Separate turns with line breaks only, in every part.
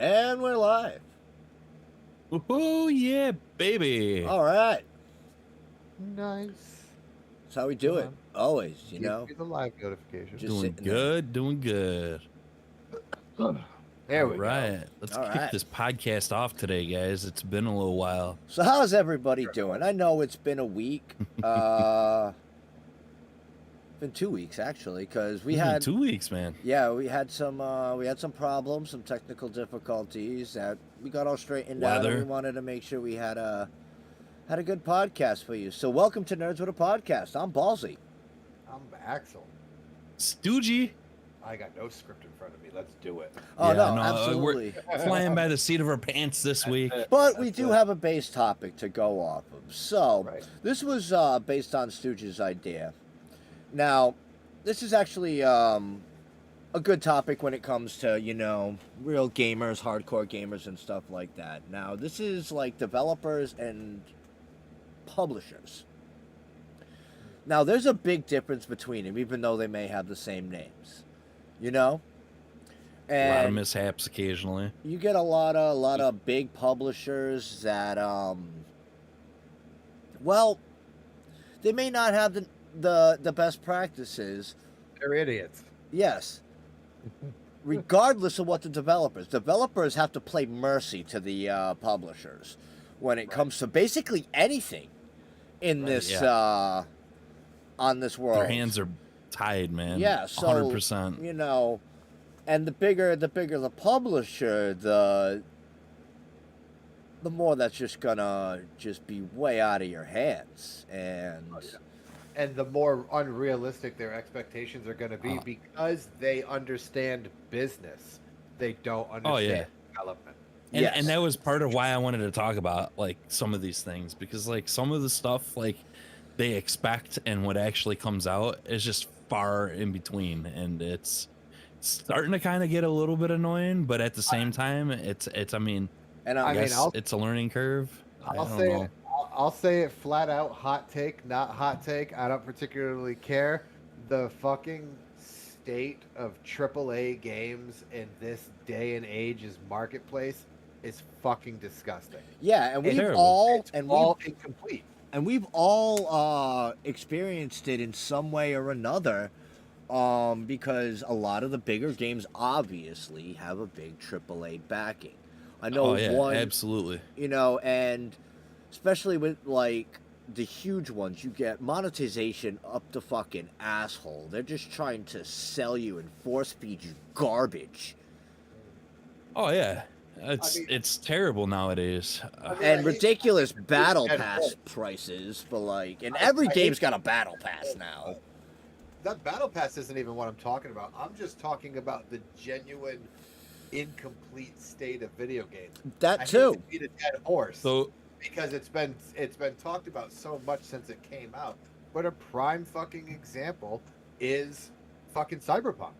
And we're live.
Oh yeah, baby.
All right.
Nice.
That's how we do it.
on.
Always, you
Give
know.
me the live notification.
Just
Doing
sitting there.
good, doing good.
There
All
we
right, let's
All
kick
right.
this podcast off today, guys. It's been a little while.
So how's everybody doing? I know it's been a week. Been 2 weeks actually, because we
It's been
had
2 weeks, man.
yeah, we had some problems, some technical difficulties that we got all straightened out, and
Weather.
we wanted to make sure we had a good podcast for you. So welcome to Nerds with a Podcast. I'm Ballsy.
I'm Axel.
Stoogey.
I got no script in front of me. Let's do it.
Oh
Yeah,
no,
no,
absolutely.
Flying by the seat of our pants this week.
But we do have a base topic to go off of. So,
Right.
this was based on Stooge's idea. Now, this is actually a good topic when it comes to, you know, real gamers, hardcore gamers, and stuff like that. Now, this is like developers and publishers. Now, there's a big difference between them, even though they may have the same names. You know?
A lot of
And
mishaps occasionally.
you get a lot of big publishers that well, they may not have the best practices.
They're idiots.
Yes, regardless of what the developers have to play mercy to the publishers when it comes to basically anything in
Right,
this
yeah.
On this world.
Their hands are tied, man.
Yeah, so
100%.
you know, and the bigger the publisher, the more that's just gonna just be way out of your hands. And
Oh, yeah. And the more unrealistic their expectations are going to be because they understand business. They don't understand
Oh, yeah.
development.
And,
yes.
and that was part of why I wanted to talk about like some of these things, because like some of the stuff like they expect and what actually comes out is just far in between, and it's starting to kind of get a little bit annoying, but at the same time it's I mean,
and
I
I'm,
I mean,
guess
I'll-
it's a learning curve. I
I'll
don't
say
know.
it. I'll say it flat out. Hot take, not hot take. I don't particularly care. The fucking state of AAA games in this day and age's marketplace is fucking disgusting.
yeah, and we've
terrible.
all
It's all incomplete.
we've all experienced it in some way or another. Because a lot of the bigger games obviously have a big AAA backing. I know
Oh yeah,
one,
absolutely.
you know, and especially with like the huge ones, you get monetization up the fucking asshole. They're just trying to sell you and force feed you garbage
Oh yeah, it's
mean-
it's terrible nowadays.
I mean,
and
I hate-
ridiculous battle
and
pass
hope.
prices for like, and
I-
every
I
game's
hate-
got a battle pass now.
That battle pass isn't even what I'm talking about. I'm just talking about the genuine, incomplete state of video games.
That
I hate
too.
to beat a dead horse.
So
Because it's been talked about so much since it came out. But a prime fucking example is fucking Cyberpunk.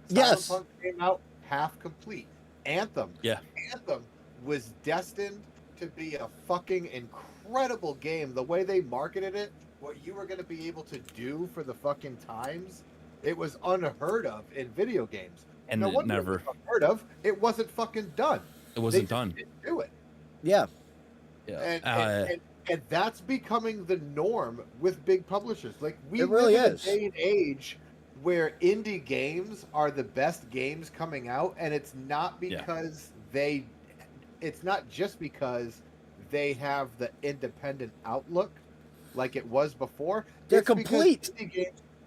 Yes.
Cyberpunk came out half complete. Anthem.
Yeah.
Anthem was destined to be a fucking incredible game. The way they marketed it, what you were going to be able to do for the fucking times, it was unheard of in video games.
and
No
it
wonder
never,
it was unheard of. It wasn't fucking done.
it wasn't
They
done.
just didn't do it.
Yeah.
Yeah.
And that's becoming the norm with big publishers. Like we
It really
live in
is.
a day and age where indie games are the best games coming out, and it's not
Yeah.
because it's not just because they have the independent outlook like it was before.
They're
It's because
complete.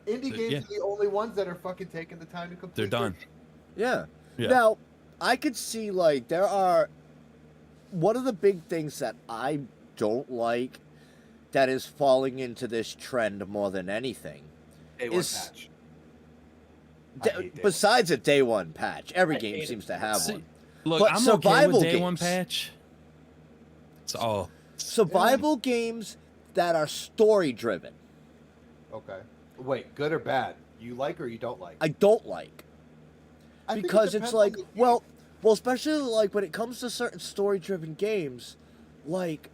Indie games
Yeah.
are the only ones that are fucking taking the time to complete.
They're
their
done.
Yeah.
Yeah.
Now, I could see like there are one of the big things that I don't like that is falling into this trend more than anything.
Day one
is-
patch. I hate day
Besides a day one patch, every
I
game
hate
seems
it.
to have
See,
one.
Look,
But
I'm okay
survival
with day one
games.
patch. It's all
Survival games that are story driven,
Okay. Wait, good or bad? You like or you don't like?
I don't like.
I think it
Because it's
depends on
like,
the game.
well, especially like when it comes to certain story driven games, like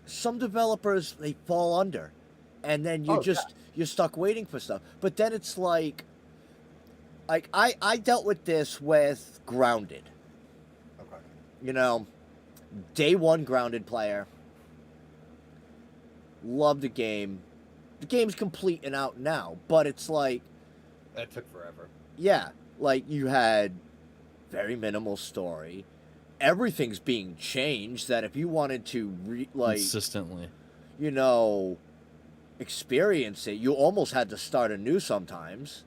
some developers they fall under, and then
Oh, yeah.
you're stuck waiting for stuff. But then it's like like I dealt with this with Grounded.
Okay.
You know, day one Grounded player. Love the game. The game's complete and out now, but it's like,
That took forever.
yeah, like you had very minimal story. Everything's being changed. That if you wanted to
Consistently.
you know, experience it, you almost had to start anew sometimes.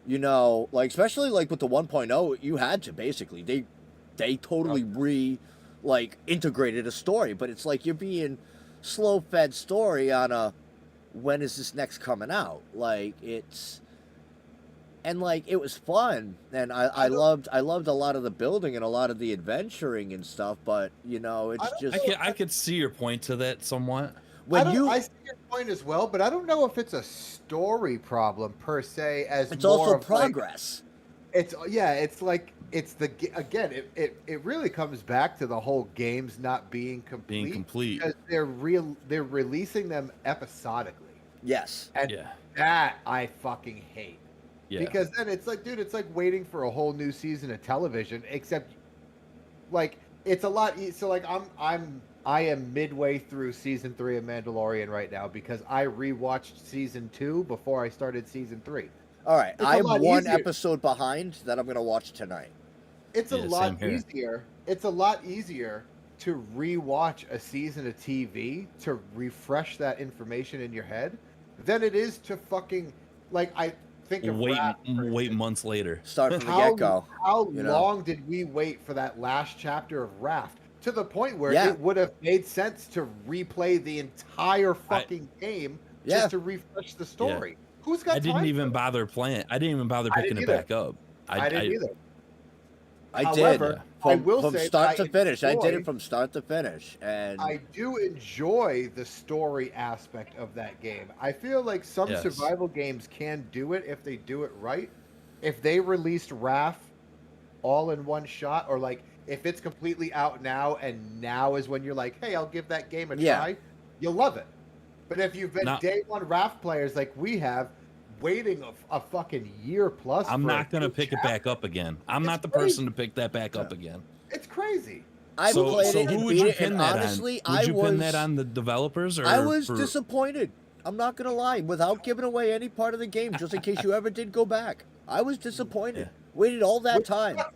You know, like especially like with the 1.0, you had to basically they totally integrated a story, but it's like you're being slow fed story on a when is this next coming out? Like it's and like it was fun and I loved a lot of the building and a lot of the adventuring and stuff, but you know, it's just
I could see your point to that somewhat.
I see your point as well, but I don't know if it's a story problem per se. As
it's
more
also
of, like,
progress.
it's like again. It really comes back to the whole games not being complete.
Being complete.
Because they're releasing them episodically,
Yes.
and
Yeah.
that I fucking hate.
Yeah.
Because then it's like, dude, it's like waiting for a whole new season of television. Except, like, it's a lot. So like, I am midway through season 3 of Mandalorian right now because I rewatched season 2 before I started season 3.
All right,
It's a
I'm
lot
one
easier.
episode behind that I'm gonna watch tonight.
It's a
Yeah,
lot
same here.
easier. It's a lot easier to rewatch a season of TV to refresh that information in your head than it is to fucking, like, I think of
Wait
Raft, for
wait
instance.
months later.
Start from the
How,
get go.
how
you know?
long did we wait for that last chapter of Raft to the point where
Yeah.
it would have made sense to replay the entire fucking game
Yeah.
just to refresh the story? Who's got
I
time
didn't even
for
bother playing. I didn't even bother
I
picking
didn't
it
either.
back up.
that? I didn't either.
I
However,
did.
I
From,
will
from
say
start
that
to finish. I did
enjoy-
it from start to finish, and
I do enjoy the story aspect of that game. I feel like some
Yes.
survival games can do it if they do it right. If they released Raft all in one shot, or like if it's completely out now and now is when you're like, hey, I'll give that game a
Yeah.
try, you'll love it. But if you've been
Not-
day one Raft players like we have, waiting a fucking year plus,
I'm
for a
not gonna
new
pick it
chapter,
back up again. I'm
It's
not the
crazy.
person to pick that back up again.
It's crazy.
I
so
played
so
it
who
and
would
beat
you
it,
pin
and
that
honestly,
on? Would you pin that
was
on the developers or
I was
for-
disappointed. I'm not gonna lie, without giving away any part of the game, just in case you ever did go back. I was disappointed.
Yeah.
Waited all that
Which
time.
sucks.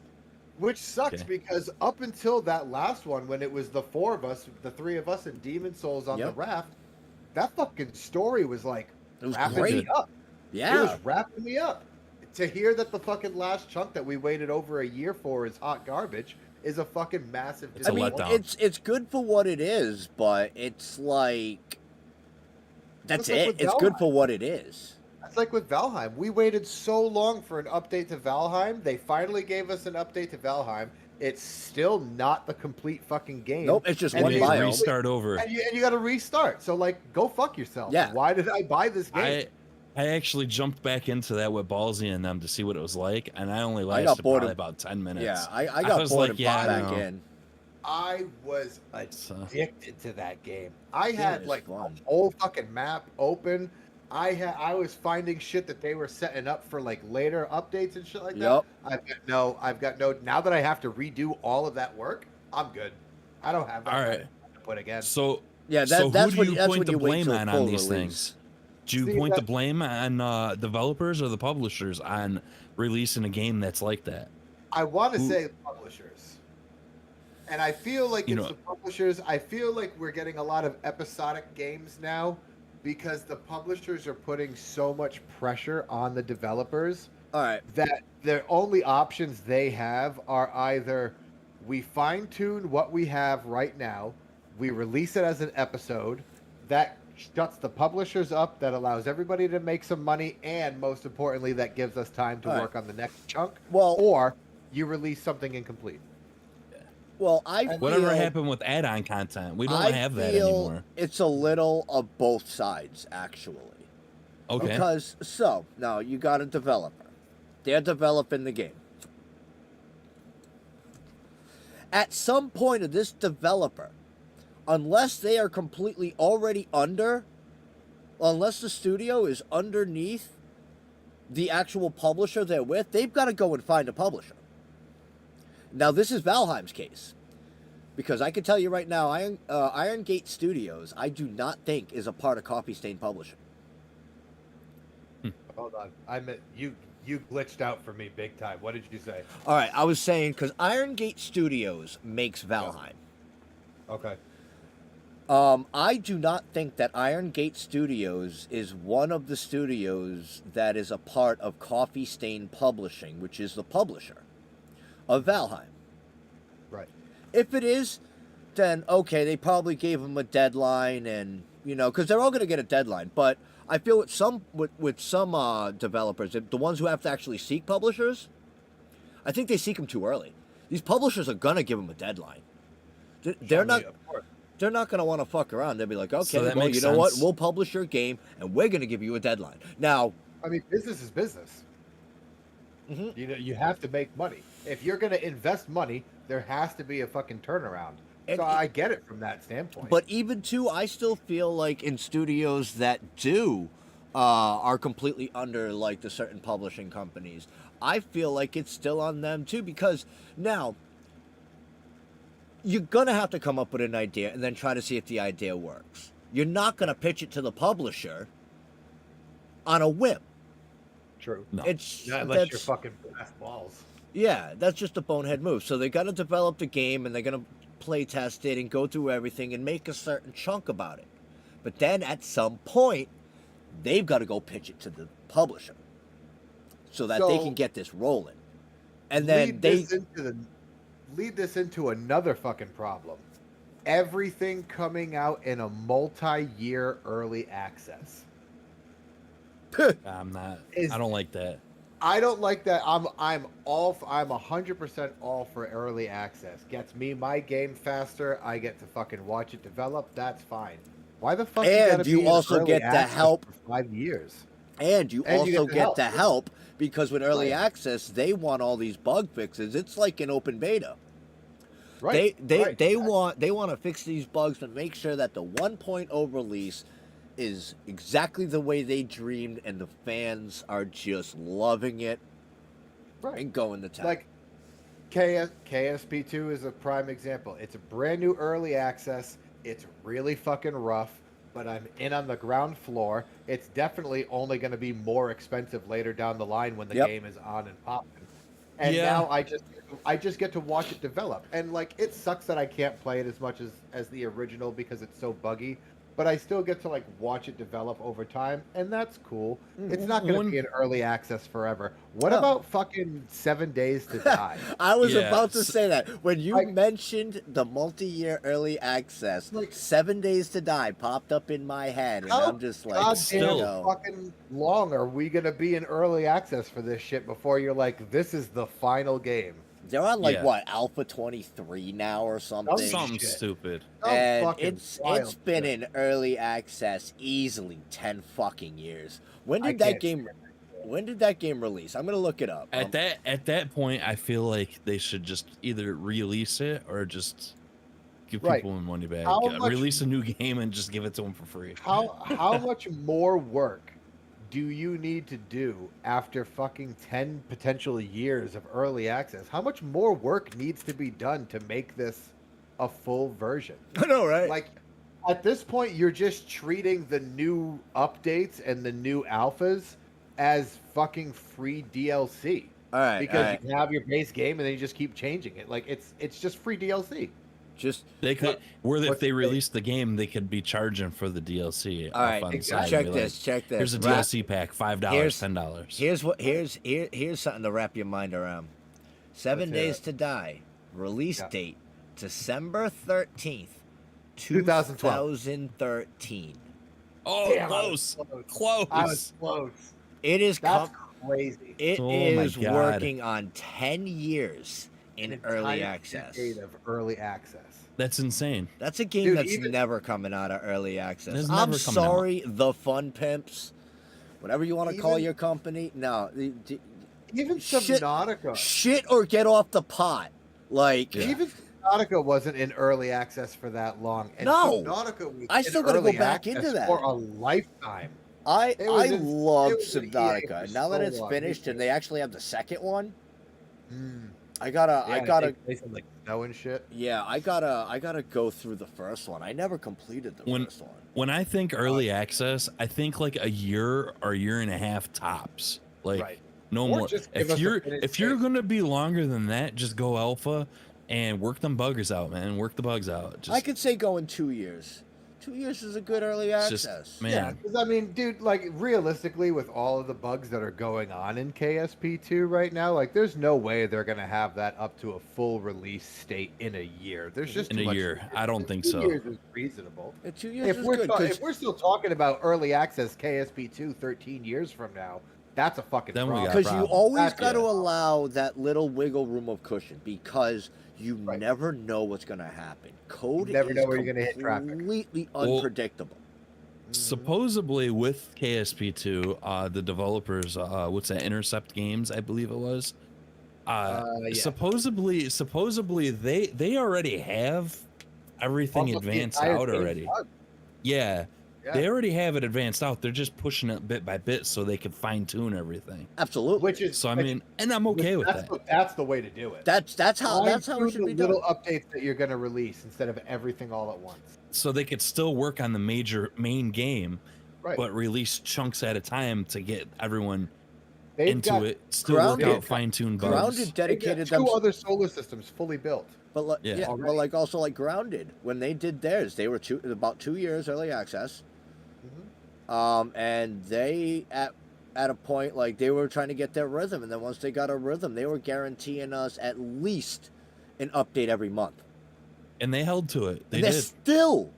Which sucks
Okay.
because up until that last one, when it was the 4 of us, the 3 of us, and Demon Souls on the
Yep.
raft, that fucking story was like
It was
wrapping
great.
me up. It
Yeah.
was wrapping me up. To hear that the fucking last chunk that we waited over a year for is hot garbage is a fucking massive
It's a
I mean,
letdown.
it's good for what it is, but it's like that's
It's like
it.
with
It's good
Valheim.
for what it is.
It's like with Valheim. We waited so long for an update to Valheim. They finally gave us an update to Valheim. It's still not the complete fucking game.
Nope, it's just
And
one
they
biome.
restart over.
And you got to restart. So like, go fuck yourself.
Yeah.
Why did I buy this game?
I actually jumped back into that with Ballsy and them to see what it was like, and I only
I got
lasted
bored
probably
of-
about 10 minutes.
Yeah, I got
was
bored
like,
and
yeah,
popped
I
back
know.
in.
I was
So-
addicted to that game. I
Game
had
is
like
fun.
a whole fucking map open. I was finding shit that they were setting up for like later updates and shit like
Yep.
that. I've got no. Now that I have to redo all of that work, I'm good. I don't have that
All
kind
right.
of to put again.
So,
Yeah,
so
that's
who
when
do you
that's
point
when
the
you wait
blame
till
on
full
these
release.
things? Do you
See,
point the
that-
blame on developers or the publishers on releasing a game that's like that?
I want to
Who-
say publishers. And I feel like
You
it's
know-
the publishers. I feel like we're getting a lot of episodic games now because the publishers are putting so much pressure on the developers
All right.
that the only options they have are either we fine tune what we have right now, we release it as an episode, that shuts the publishers up, that allows everybody to make some money, and most importantly, that gives us time to
All right.
work on the next chunk,
Well,
or you release something incomplete.
I
Whatever
feel,
happened with add-on content? We don't
I
have that
feel
anymore.
It's a little of both sides, actually.
Okay.
Because so now you got a developer. They're developing the game. At some point of this developer, unless they are completely already under, unless the studio is underneath the actual publisher they're with, they've got to go and find a publisher. Now, this is Valheim's case. Because I can tell you right now, Iron Gate Studios, I do not think is a part of Coffee Stain Publishing.
Hold on. You glitched out for me big time. What did you say?
All right, I was saying because Iron Gate Studios makes Valheim.
Okay.
I do not think that Iron Gate Studios is one of the studios that is a part of Coffee Stain Publishing, which is the publisher of Valheim.
Right.
If it is, then okay, they probably gave them a deadline, and because they're all going to get a deadline. But I feel with some developers, the ones who have to actually seek publishers, I think they seek them too early. These publishers are going to give them a deadline. They're not. They're not going to want to fuck around. They'll be like, okay,
So that
well,
makes
you know what?
sense.
We'll publish your game, and we're going to give you a deadline. Now,
I mean, business is business.
Mhm.
You have to make money. If you're going to invest money, there has to be a fucking turnaround.
And
So I get it from that standpoint.
but even too, I still feel like in studios that do are completely under like the certain publishing companies, I feel like it's still on them too, because now you're gonna have to come up with an idea and then try to see if the idea works. You're not gonna pitch it to the publisher on a whim.
True.
No.
It's
Not unless you're
that's-
fucking blast balls.
Yeah, that's just a bonehead move. So they got to develop the game, and they're going to play test it and go through everything and make a certain chunk about it. But then at some point, they've got to go pitch it to the publisher so that they
So-
can get this rolling. And then
lead this into another fucking problem. Everything coming out in a multi-year early access.
I'm not.
Is-
I don't like that.
I don't like that. I'm 100% all for early access. Gets me my game faster. I get to fucking watch it develop. That's fine. Why the fuck?
And
gotta
you
be in
also
early
get the
access
help.
for 5 years.
And you
And you
also
get the
get
help.
the help because with early
Right.
access, they want all these bug fixes. It's like an open beta.
Right.
They want to fix these bugs and make sure that the 1.0 release is exactly the way they dreamed, and the fans are just loving it
right.
and going to town.
Like KSP2 is a prime example. It's a brand new early access. It's really fucking rough, but I'm in on the ground floor. It's definitely only going to be more expensive later down the line when the
Yep.
game is on and popping. And
Yeah.
now I just get to watch it develop. And like it sucks that I can't play it as much as the original because it's so buggy. But I still get to like watch it develop over time, and that's cool. It's not going to
One-
be in early access forever. What
No.
about fucking 7 Days to Die?
I was
Yeah,
about to
so-
say that when you
Like-
mentioned the multi-year early access,
Like-
7 Days to Die popped up in my head, and
How
I'm just like,
goddamn
Still-
fucking long are we gonna be in early access for this shit before you're like, this is the final game?
they're on like
Yeah.
what, Alpha 23 now or something.
Something
shit.
stupid.
Some
And
fucking
it's
wild
been
shit.
in early access easily 10 fucking years. When
I
did that
can't
game when did that game release? I'm gonna look it up.
At that point, I feel like they should just either release it or just give
Right.
people money back.
How much-
Release a new game and just give it to them for free.
How much more work do you need to do after fucking 10 potential years of early access? How much more work needs to be done to make this a full version?
I know, right?
Like at this point you're just treating the new updates and the new alphas as fucking free DLC
all right,
because
all right.
you have your base game and then you just keep changing it. Like it's just free DLC.
Just
They could, or if
what's
they
the-
release the game, they could be charging for the DLC.
all right.
off on the
exactly.
side.
Check
Be
this.
like,
Check this.
Here's a
Wrap-
DLC pack, $5,
Here's-
$10.
Here's something to wrap your mind around. 7
Let's hear
Days
it.
to Die. Release
Yeah.
date December 13th,
2012.
2013.
Oh,
Damn, I was
close,
close. I was
close.
close.
It is
That's crazy.
It
Oh my
is
God.
working on 10 years in
An
early
entire
access.
decade of early access.
That's insane.
That's a game
Dude,
that's
even-
never coming out of early access.
It's
I'm
never coming out.
sorry, the Fun Pimps, whatever you want to call
Even-
your company. No,
Even
Shit.
Subnautica.
shit or get off the pot. Like,
Yeah.
Even Subnautica wasn't in early access for that long. And
No.
Subnautica was
I
in
still gotta go
early
back
access
into that.
for a lifetime.
I
It was
I
in-
love
it was in EA
Subnautica.
for
Now that
so
it's
long.
finished and they actually have the second one,
Mm.
I gotta
Yeah,
I
it
gotta
takes place in, like snow and shit.
yeah, I gotta go through the first one. I never completed the
When
first one.
when I think early access, I think like a year or year and a half tops. Like
Right.
no
Or
more.
just give us a finished
If you're
game.
gonna be longer than that, just go alpha and work them buggers out, man. Work the bugs out. Just
I could say go in 2 years. 2 years is a good early
it's just-
access.
man.
Yeah, because I mean, dude, like realistically, with all of the bugs that are going on in KSP2 right now, like there's no way they're gonna have that up to a full release state in a year. There's just
In
too
a
much
year.
to do.
I don't think
2
so.
years is reasonable.
Yeah, 2 years
If
is
we're,
good.
ta-
'Cause-
if we're still talking about early access KSP2 13 years from now, that's a fucking
Then we
problem.
got
Because you
problem.
always
That's
got to
it.
allow that little wiggle room of cushion because you
Right.
never know what's going to happen. Code
You never
is
know where you're gonna hit traffic.
completely
Well,
unpredictable.
Supposedly with KSP2, the developers, what's that, Intercept Games, I believe it was.
Yeah.
Supposedly they already have everything
Almost the
advanced
entire
out
game's
already.
done.
Yeah,
Yeah.
they already have it advanced out. They're just pushing it bit by bit so they can fine tune everything.
Absolutely.
Which is
So I mean, and I'm okay with that.
That's the way to do it.
that's how it
Fine-tune
should
the
be done.
little updates that you're going to release instead of everything all at once.
So they could still work on the main game,
Right.
but release chunks at a time to get everyone
They've
into
got,
it. Still work
Grounded-
out fine tuned bugs.
Grounded
they've got
dedicated
two
them,
other solar systems fully built.
but like,
Yeah.
yeah, but
Already.
like also like Grounded when they did theirs, they were about 2 years early access. And they at a point like they were trying to get their rhythm, and then once they got a rhythm, they were guaranteeing us at least an update every month.
And they held to it. They
And they're
did.
still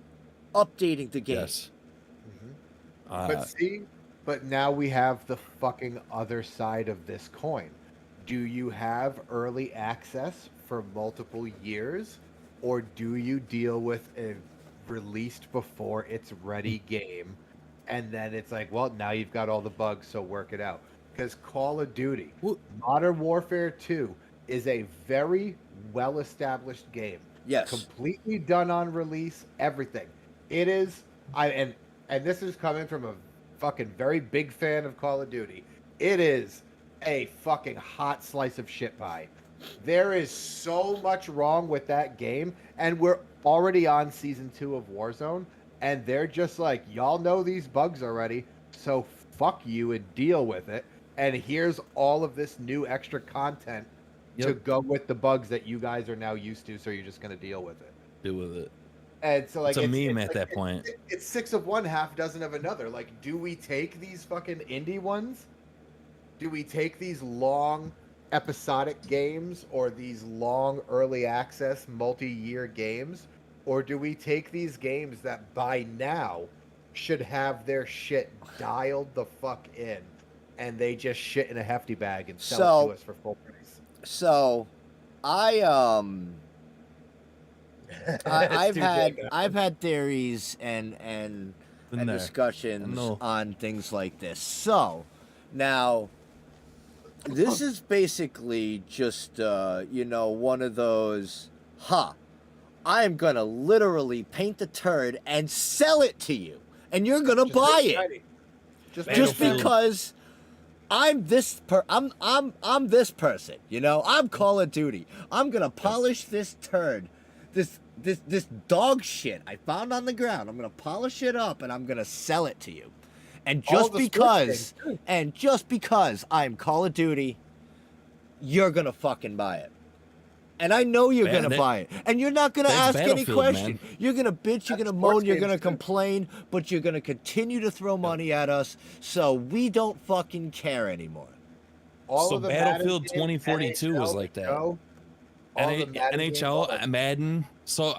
updating the game.
Yes.
But see, but now we have the fucking other side of this coin. Do you have early access for multiple years, or do you deal with a released before it's ready game, and then it's like, well, now you've got all the bugs, so work it out? Because Call of Duty,
Well-
Modern Warfare 2 is a very well-established game.
Yes.
Completely done on release, everything. It is, and this is coming from a fucking very big fan of Call of Duty. It is a fucking hot slice of shit pie. There is so much wrong with that game, and we're already on season 2 of Warzone, and they're just like, y'all know these bugs already, so fuck you and deal with it. And here's all of this new extra content to
Yep.
go with the bugs that you guys are now used to, so you're just going to deal with it.
Do with it.
And so, like,
It's a meme
like,
at that point.
It's 6 of one, half dozen of another. Like, do we take these fucking indie ones? Do we take these long episodic games or these long early access multi-year games? Or do we take these games that by now should have their shit dialed the fuck in, and they just shit in a hefty bag and sell it
So-
to us for full price?
So, I've had theories and
Been
and
there.
discussions
I know.
on things like this. So, now this is basically just one of those, I'm gonna literally paint the turd and sell it to you, and you're gonna buy it
Just
just
Battlefield.
because I'm this I'm this person, I'm Call of Duty. I'm gonna polish this turd, this dog shit I found on the ground. I'm gonna polish it up and I'm gonna sell it to you. And
All
just
the Switch
because
games, too.
I'm Call of Duty, you're gonna fucking buy it. And I know you're
Man,
gonna buy it. And you're not gonna
that's
ask any
Battlefield,
question.
man.
You're gonna bitch, you're
That's
gonna
sports
moan, you're
games,
gonna
too.
complain, but you're gonna continue to throw money at us, so we don't fucking care anymore.
All
So
of the
Battlefield
Madden games,
2042 was
NHL,
like that.
all the Madden games, all that.
NHL, Madden. So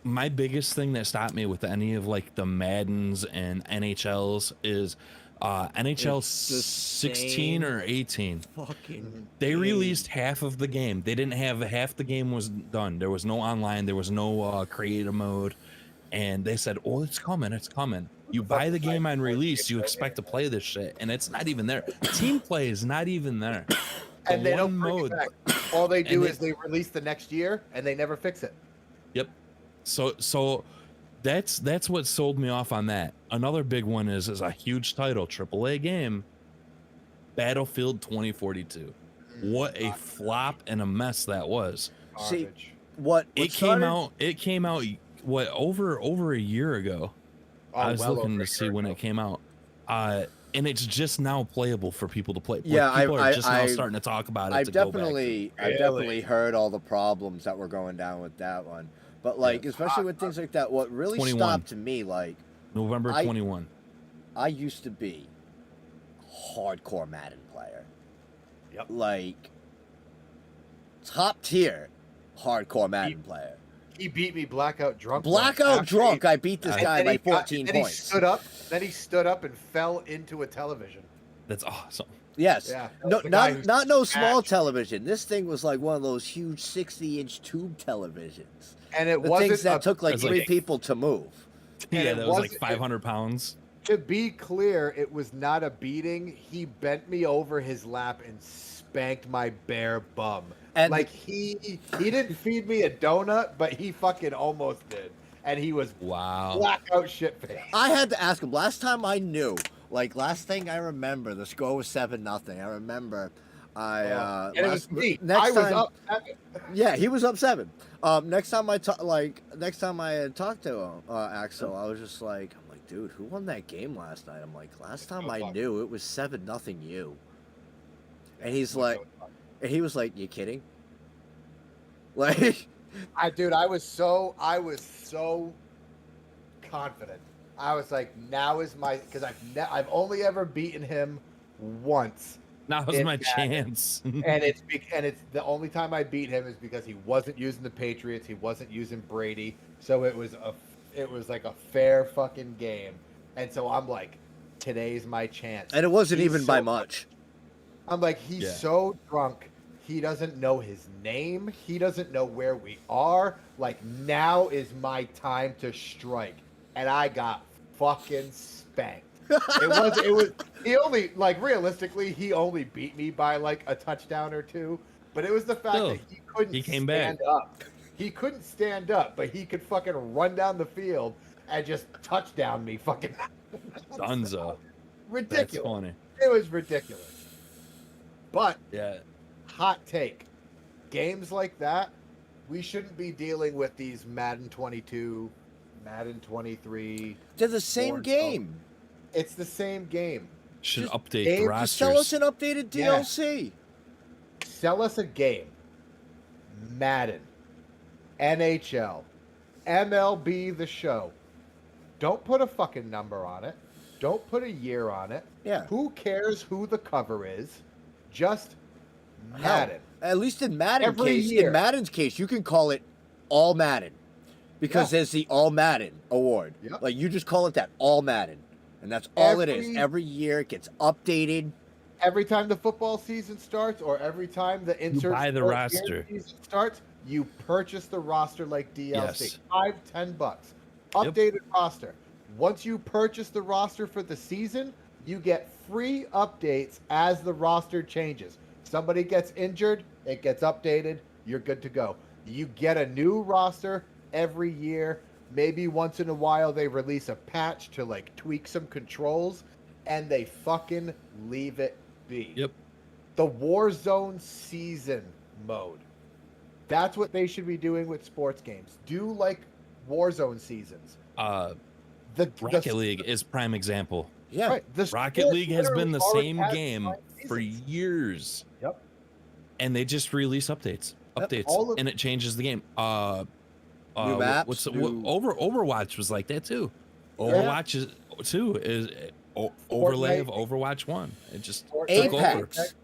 my biggest thing that stopped me with any of like the Maddens and NHLs is NHL
It's the
16 or 18.
Fucking.
They released half of the game. They didn't have half the game was done. There was no online. There was no creative mode, and they said, "Oh, it's coming. It's coming." You buy the game on release, you expect to play this shit, and it's not even there. Team play is not even there.
And
The
they don't
one
bring
mode.
it back. All they do
And
is they release the next year and they never fix it.
Yep. So that's what sold me off on that. Another big one is a huge title, AAA game, Battlefield 2042. What a flop and a mess that was.
See,
Garbage.
what
It
started-
came out what over a year ago.
Oh,
I was
well
looking
over
to
a
see
year
when
ago.
it came out. And it's just now playable for people to play. Like,
Yeah,
people are just now
I've-
starting to talk about it.
I've
to go back to.
I've definitely heard all the problems that were going down with that one. But like, especially with things like that, what really
21.
stopped me, like,
November
I-
21.
I used to be a hardcore Madden player.
Yep.
Like, top tier hardcore Madden player.
He beat me blackout drunk. once
Blackout
after
drunk,
he-
I beat this
And
guy
and
by
he got-
14
then
points.
Then he stood up and fell into a television.
That's awesome.
Yes.
Yeah,
No,
the guy
not
who's
no small
smashed.
television. This thing was like one of those huge 60-inch tube televisions.
And it
The
wasn't
things that
a-
took like
It's
3
like-
people to move.
And
Yeah,
it
that was like
wasn't-
500 pounds.
To be clear, it was not a beating. He bent me over his lap and spanked my bare bum.
And
like he didn't feed me a donut, but he fucking almost did. And he was
Wow.
blackout shit face.
I had to ask him. Last time I knew, like last thing I remember, the score was 7-0. I remember.
and it was
last-
me.
Next
I was
time,
up.
Yeah, he was up 7. Next time I had talked to him, Axel, I was just like, I'm like, dude, who won that game last night? I'm like, last time I knew, it was 7-0 you. And he's like, and he was like, you kidding? Like,
I was so confident. I was like, now is my, because I've only ever beaten him once.
Now's
It
my
mattered.
chance.
and it's the only time I beat him is because he wasn't using the Patriots, he wasn't using Brady, so it was like a fair fucking game, and so I'm like, today's my chance.
and it wasn't
He's
even by
so-
much.
I'm like, he's
Yeah.
so drunk, he doesn't know his name, he doesn't know where we are. Like, now is my time to strike, and I got fucking spanked. It was he only, like, realistically he only beat me by like a touchdown or two, but it was the fact
Still,
that he couldn't
he came
stand
back.
up. He couldn't stand up, but he could fucking run down the field and just touchdown me fucking
Dunzo. That's
ridiculous.
funny.
It was ridiculous. But
Yeah.
hot take, games like that, we shouldn't be dealing with these Madden 22, Madden 23.
They're the same
Warzone.
game.
It's the same game.
Should
Just
update
game-
the
Just sell us
rosters.
an updated
Yeah.
DLC.
Sell us a game. Madden, NHL, MLB The Show. Don't put a fucking number on it. Don't put a year on it.
Yeah.
Who cares who the cover is? Just
Hell,
Madden.
At least in Madden
Every
case,
year.
in Madden's case, you can call it All Madden because
Yeah.
there's the All Madden award.
Yep.
Like you just call it that All Madden, and that's all it is.
Every-
Every year it gets updated.
Every time the football season starts, or every time the insert
buy the
sport
roster.
season starts, you purchase the roster like DLC.
Yes.
$5-10.
Yep.
Updated roster. Once you purchase the roster for the season, you get free updates as the roster changes. Somebody gets injured, it gets updated, you're good to go. You get a new roster every year. Maybe once in a while they release a patch to like tweak some controls, and they fucking leave it be.
Yep.
The Warzone season mode. That's what they should be doing with sports games. Do like Warzone seasons. The
Rocket League is prime example.
Yeah.
Right, the
Rocket
sport
League has been
literally
the
already
same
has
game
5
for
seasons.
years.
Yep.
And they just release updates.
Yep,
all of-
And it changes the game.
New maps,
What's
new-
Overwatch was like that too.
Yeah.
Overwatch is overlay of
Fortnite.
Overwatch 1. It just
Fortnite,
took over.
Apex.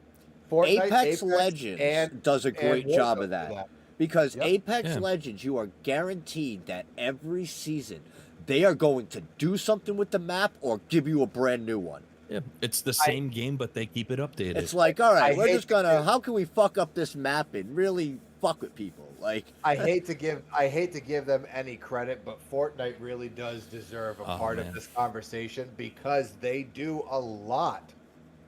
Fortnite,
Apex Legends
and
does a great job
Warzone
of that.
do
Because
Yep.
Apex
Yeah.
Legends, you are guaranteed that every season they are going to do something with the map or give you a brand new one.
Yeah, it's the same game, but they keep it updated.
It's like, all right,
I
we're
hate
just gonna.
to-
How can we fuck up this map and really fuck with people? Like,
I hate to give them any credit, but Fortnite really does deserve a
Oh,
part
man.
of this conversation because they do a lot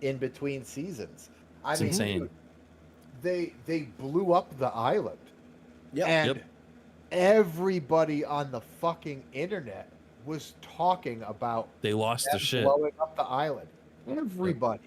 in between seasons. I
It's
mean,
insane.
they blew up the island.
yeah,
And
Yep.
everybody on the fucking internet was talking about
They lost
them
the shit.
blowing up the island. Everybody.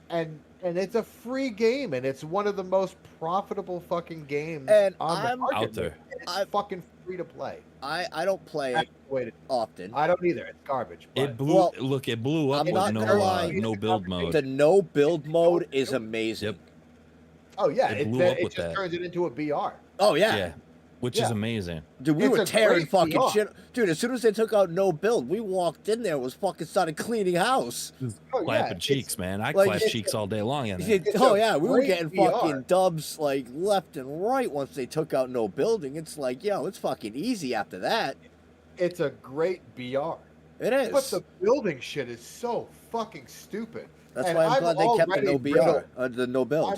And it's a free game, and it's one of the most profitable fucking games
And
on the
I'm-
market.
Out there.
And it's
I'm-
fucking free to play.
I don't play
That's
it
the way to-
often.
I don't either. It's garbage. But
It blew.
Well,
look, it blew up
I'm
with
not
no
gonna lie.
no build mode.
The no build mode is amazing.
Yep.
oh yeah,
it
it,
blew up
it
with
just
that.
turns it into a BR.
Oh
Yeah.
yeah.
Which is
Yeah.
amazing.
Dude, we
It's
were
a
tearing
great
fucking
VR.
shit. Dude, as soon as they took out no build, we walked in there, was fucking started cleaning house.
Oh,
Clapping
it's-
cheeks, man. I
like,
clap
it's-
cheeks all day long. In
Yeah,
that.
It's
oh
a
yeah, we were
great
getting
VR.
fucking dubs like left and right once they took out no building. It's like, yo, it's fucking easy after that.
It's a great BR.
It is.
But the building shit is so fucking stupid.
That's
and
why I'm glad they kept the
already
no BR,
riddled-
the no build.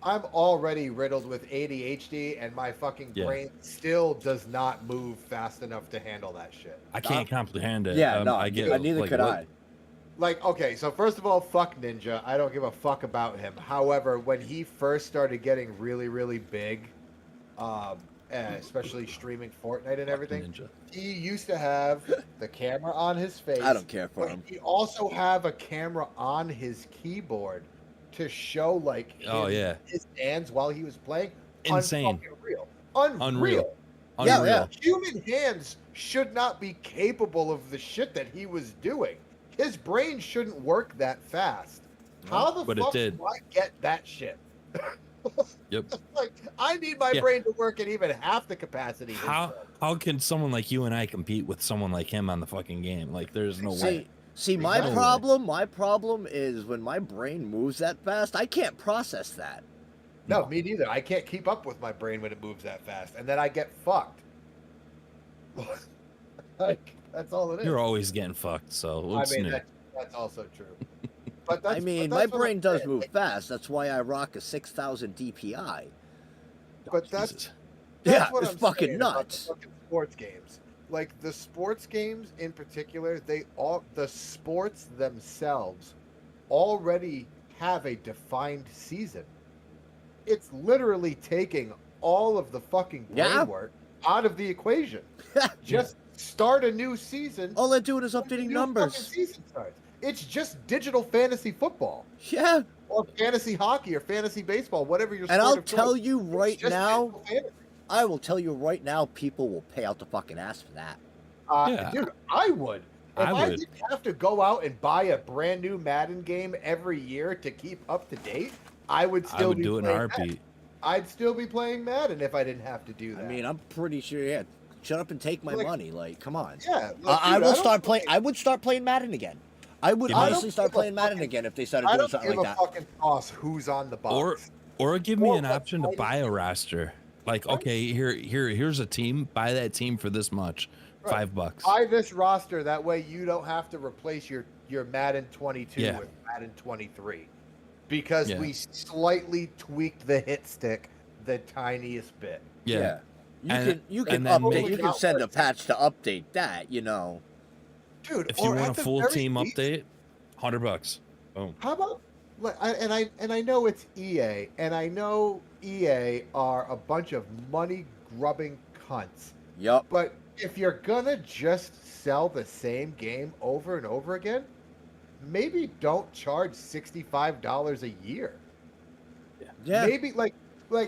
I'm already riddled with ADHD, and my fucking
Yeah.
brain still does not move fast enough to handle that shit.
I can't comprehend it.
Yeah, no,
I get.
neither
like,
could
what-
I.
Like, okay, so first of all, fuck Ninja. I don't give a fuck about him. However, when he first started getting really, really big, especially streaming Fortnite and everything,
Ninja.
he used to have the camera on his face.
I don't care for
but
him.
he also have a camera on his keyboard to show like
Oh, yeah.
his hands while he was playing.
Insane.
Unfucking-real.
Unreal.
Unreal.
Yeah,
Unreal.
yeah.
Human hands should not be capable of the shit that he was doing. His brain shouldn't work that fast. How the
But it
fuck
did.
do I get that shit?
Yep.
Like, I need my
Yeah.
brain to work at even half the capacity. his
How
does.
how can someone like you and I compete with someone like him on the fucking game? Like, there's no way.
See, my
Exactly.
problem is when my brain moves that fast, I can't process that.
No, me neither. I can't keep up with my brain when it moves that fast, and then I get fucked. Like, that's all it is.
You're always getting fucked. So
I
what's
mean,
new?
that's also true. But that's,
I mean,
but
my
that's what
brain
I'm
does
saying.
move fast. That's why I rock a 6,000 DPI.
But that's
Jesus.
Yeah,
what
it's
I'm
fucking
saying about the
nuts.
fucking sports games. Like the sports games in particular, the sports themselves already have a defined season. It's literally taking all of the fucking brain
Yeah.
work out of the equation. Just start a new season.
All they're doing is
when the
updating
new
numbers.
fucking season starts. It's just digital fantasy football
Yeah,
or fantasy hockey or fantasy baseball, whatever your
and
sport
I'll
of
tell
choice.
you
It's
right
just
now,
digital fantasy.
I will tell you right now, people will pay out the fucking ass for that.
Yeah.
Dude, I would. If
I
I
would.
didn't have to go out and buy a brand new Madden game every year to keep up to date, I would still
I would
be
do it in a
playing
heartbeat.
Madden. I'd still be playing Madden if I didn't have to do that.
I mean, I'm pretty sure. Yeah, shut up and take my
Like-
money. Like, come on.
yeah, like,
I
dude,
will
don't
start playing.
fucking-
I would start playing Madden again. I would
I don't
honestly start
give a
playing Madden
fucking-
again if they started
I
doing
don't
something
give
like
a
that.
fucking toss who's on the box.
Or give me
Or
an
what
option to
fighting-
buy a roster. Like,
Right.
okay, here's a team. Buy that team for this much,
Right.
$5.
Buy this roster, that way you don't have to replace your Madden 22
Yeah.
with Madden 23. Because
Yeah.
we slightly tweaked the hit stick the tiniest bit.
Yeah.
You
And-
can you can
and then
update.
make-
You can send a patch to update that. You know.
Dude,
If you
or
want
at
a
the
full
very
team
least-
update, $100. Boom.
How about like I know it's EA, and I know EA are a bunch of money grubbing cunts.
Yup.
But if you're gonna just sell the same game over and over again, maybe don't charge $65 a year.
Yeah.
Maybe like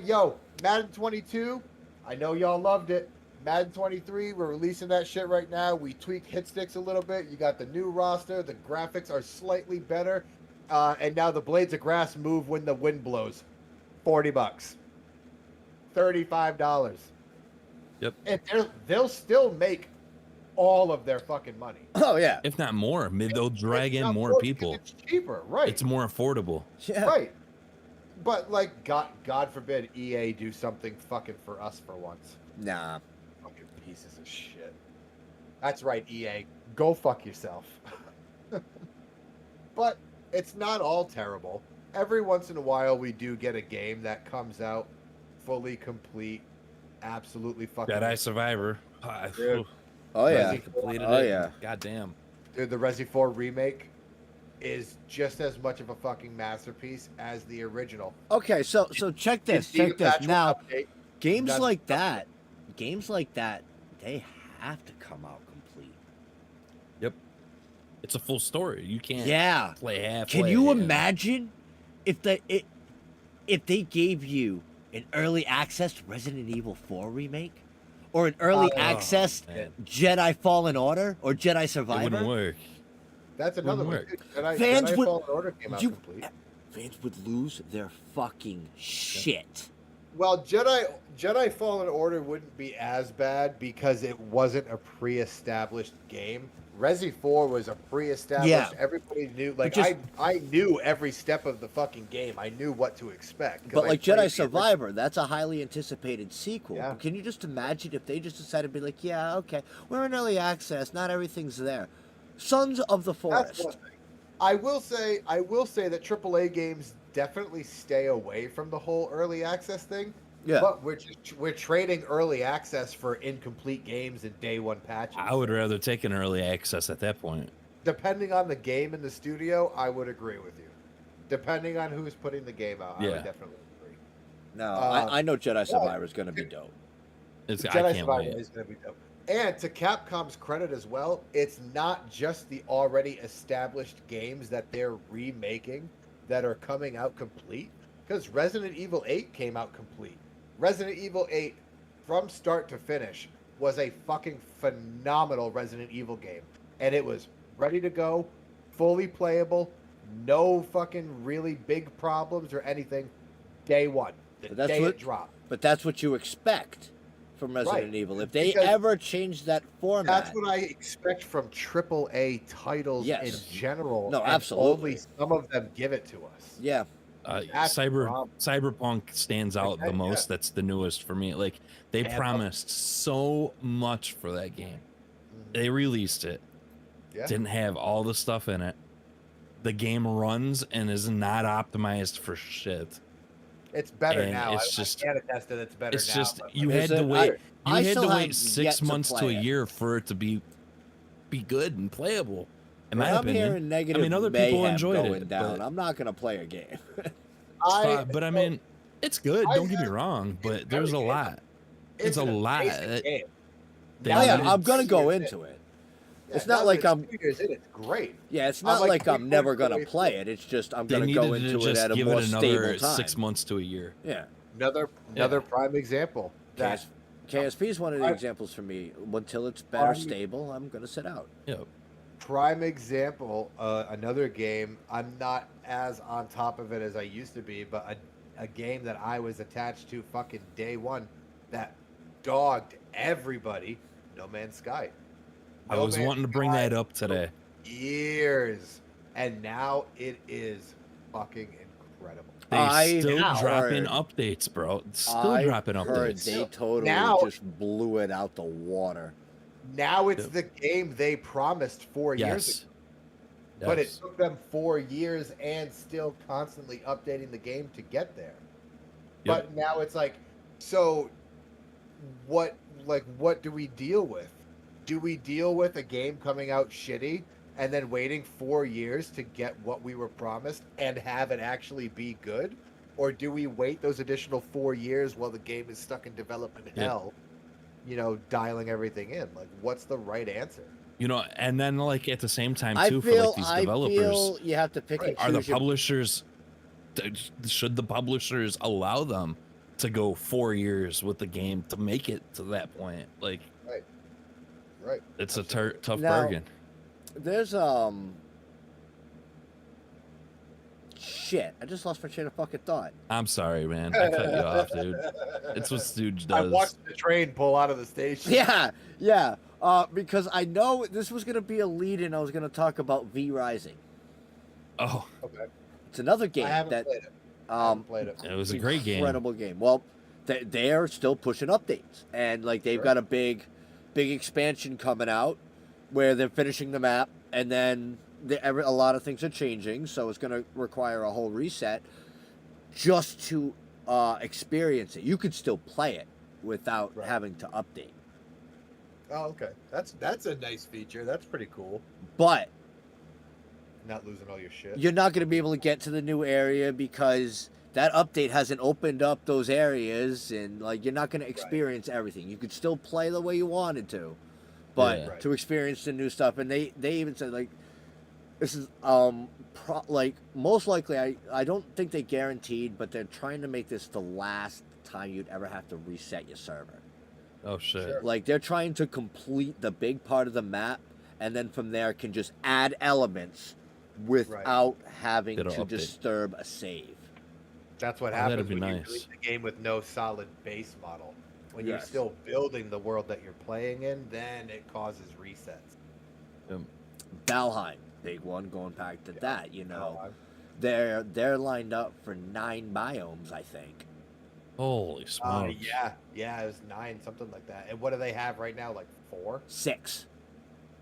yo, Madden 22, I know y'all loved it. Madden 23, we're releasing that shit right now. We tweaked hit sticks a little bit. You got the new roster. The graphics are slightly better. And now the blades of grass move when the wind blows. $40. $35.
Yep.
And they'll still make all of their fucking money.
Oh yeah.
If not more, maybe they'll drag
It's
in
not
more
because
people.
It's cheaper, right?
It's more affordable.
Yeah.
Right. But like God forbid EA do something fucking for us for once.
Nah.
Fucking pieces of shit. That's right, EA. Go fuck yourself. But it's not all terrible. Every once in a while we do get a game that comes out fully complete, absolutely fucking
Jedi Survivor.
Dude.
Oh yeah.
Completed
Oh
it.
yeah.
God damn.
Dude, the Resi 4 remake is just as much of a fucking masterpiece as the original.
Okay, so check this.
It's need a
Check this.
patch
Now,
update.
games
That's-
like that, games like that, they have to come out complete.
Yep. It's a full story. You can't
Yeah.
play halfway.
Can you imagine if if they gave you an early access Resident Evil 4 remake, or an early
Oh,
access
man.
Jedi Fallen Order or Jedi
It wouldn't
Survivor?
work.
That's another one.
work.
Dude. Jedi,
Fans
Jedi
would-
Fallen Order came out
you-
complete.
Fans would lose their fucking shit.
Well, Jedi Fallen Order wouldn't be as bad because it wasn't a pre-established game. Resi 4 was a pre-established.
Yeah.
Everybody knew. Like
just-
I knew every step of the fucking game. I knew what to expect. 'cause
But
I
like
played the
Jedi Survivor, that's a highly anticipated sequel.
Yeah.
Can you just imagine if they just decided to be like, yeah, okay, we're in early access, not everything's there. Sons of the
That's
Forest.
one thing. I will say that AAA games definitely stay away from the whole early access thing.
Yeah.
But we're trading early access for incomplete games and day one patches.
I would rather take an early access at that point.
Depending on the game in the studio, I would agree with you. Depending on who's putting the game out, I
Yeah.
would definitely agree.
No, I know Jedi Survivor is going to be dope.
It's, I
Jedi
can't
Survivor
wait.
is going to be dope. And to Capcom's credit as well, it's not just the already established games that they're remaking that are coming out complete. Because Resident Evil 8 came out complete. Resident Evil 8, from start to finish, was a fucking phenomenal Resident Evil game. And it was ready to go, fully playable, no fucking really big problems or anything. Day one. The
But that's
day
what-
it dropped.
But that's what you expect from Resident
Right.
Evil. If they
Because
ever change that format,
That's what I expect from AAA titles
Yes.
in general.
No,
and
absolutely.
Only some of them give it to us.
yeah,
That's the problem.
Cyberpunk stands out the
Yeah.
most. That's the newest for me. Like they
Yeah.
promised so much for that game. They released it.
Yeah.
Didn't have all the stuff in it. The game runs and is not optimized for shit.
It's better
And
now.
it's
I
just-
can't attest that it's better
It's
now.
just
but-
you
Is
had to
it?
wait.
I
You had
still
to
have
wait
yet
6
to
months to a
play it.
year for it to be good and playable. In
When
my
I'm
opinion.
hearing negative
other people
mayhem
enjoyed
going
it,
down,
but-
I'm not going to play a game.
But I mean, it's good.
I
Don't get me
have-
wrong, but
it's
there's a
very
lot. It's a
an
lot.
amazing game.
They
Now
Oh, yeah,
that
needed-
I'm going to go
years in-
into it.
yeah,
it's not
now
like
that
I'm-
2 years in, it's great.
Yeah, it's
I'm
not
like
like I'm
3/4
never
of the
going
way
to play
through.
it. It's just I'm
They
going to go
needed to
into it
just
at a
give
more
it
stable
another
time.
6 months to a year.
Yeah.
Another prime example. That
KSP is one of the
I-
examples for me. Until it's better
I'm-
stable, I'm going to sit out.
Yep.
prime example, another game. I'm not as on top of it as I used to be, but a game that I was attached to fucking day one that dogged everybody. No Man's Sky.
I
No
was
Man's
wanting to bring
Sky
that up today.
Years, and now it is fucking incredible.
They
I
still
have
dropping
heard-
updates, bro. Still
I
dropping
heard
updates.
they totally
Now-
just blew it out the water.
Now it's
Yep.
the game they promised 4 years
Yes.
ago. But it
Yes.
took them 4 years and still constantly updating the game to get there.
Yep.
But now it's like, so what do we deal with? Do we deal with a game coming out shitty and then waiting 4 years to get what we were promised and have it actually be good? Or do we wait those additional 4 years while the game is stuck in development
Yep.
hell, dialing everything in? Like, what's the right answer?
And then like at the same time
I
too, for
feel
like these developers,
you have to pick and
are the
choose your-
publishers should the publishers allow them to go 4 years with the game to make it to that point? Like
Right.
it's a
Absolutely.
tough
Now-
bargain.
There's shit. I just lost my train of fucking thought.
I'm sorry, man. I cut you off, dude. It's what Stooge
I
does.
watched the train pull out of the station.
Yeah, yeah. Because I know this was gonna be a lead, and I was gonna talk about V Rising.
Oh,
Okay.
It's another game
I haven't
that
played it. I haven't played it.
it was a great game.
incredible game. Well, they're still pushing updates, and like they've
Sure.
got a big expansion coming out where they're finishing the map, and then a lot of things are changing, so it's going to require a whole reset just to experience it. You could still play it without
Right.
having to update,
Oh, okay. That's a nice feature. That's pretty cool.
but
Not losing all your shit.
you're not going to be able to get to the new area because that update hasn't opened up those areas, and like you're not going to experience everything. You could still play the way you wanted to, but
Yeah.
to experience the new stuff. And they even said like this is like most likely I don't think they guaranteed, but they're trying to make this the last time you'd ever have to reset your server.
Oh shit.
Sure.
Like they're trying to complete the big part of the map, and then from there can just add elements without having
It'll
to
update.
disturb a save.
That's what
Oh,
happens
that'd be
when you
nice.
release a game with no solid base model. When you're
Yes.
still building the world that you're playing in, then it causes resets.
Valheim, big one, going back to that. You know,
Oh,
they're lined up for 9 biomes, I think.
Holy smokes.
yeah, it was 9, something like that. And what do they have right now? Like 4?
6.